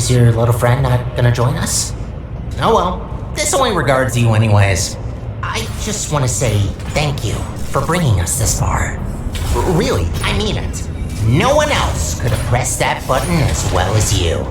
Is your little friend not gonna join us? Oh well, this only regards you anyways. I just want to say thank you for bringing us this far. Really, I mean it. No one else could have pressed that button as well as you.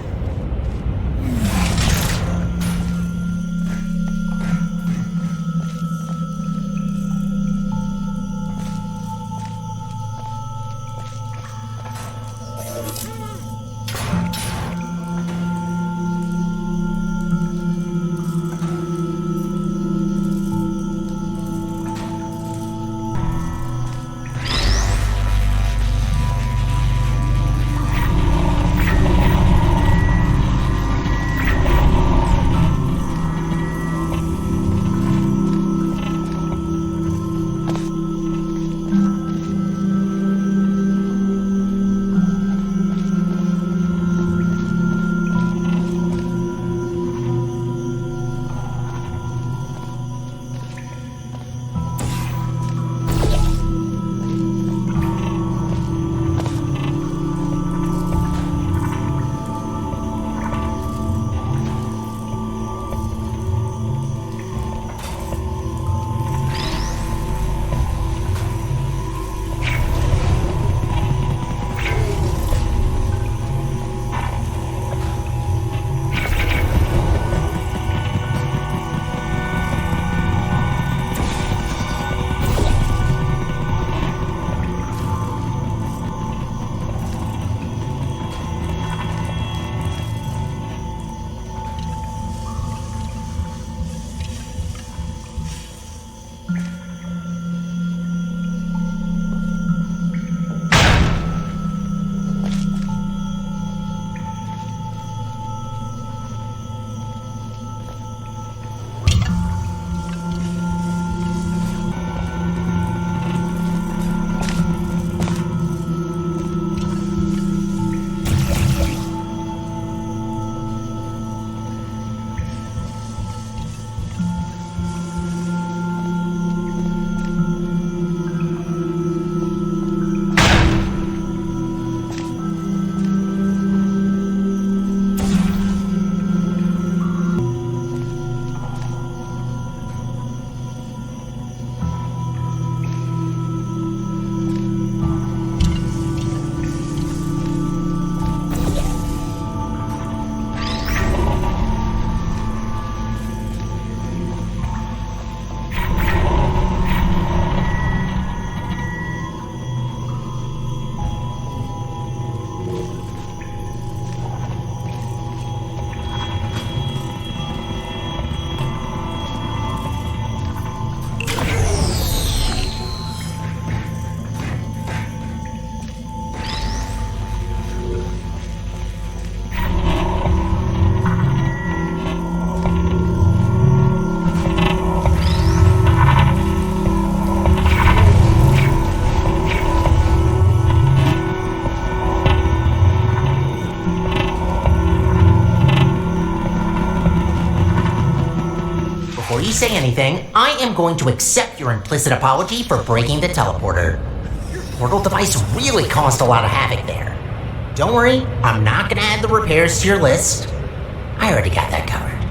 Before you say anything, I am going to accept your implicit apology for breaking the teleporter. Your portal device really caused a lot of havoc there. Don't worry, I'm not gonna add the repairs to your list. I already got that covered.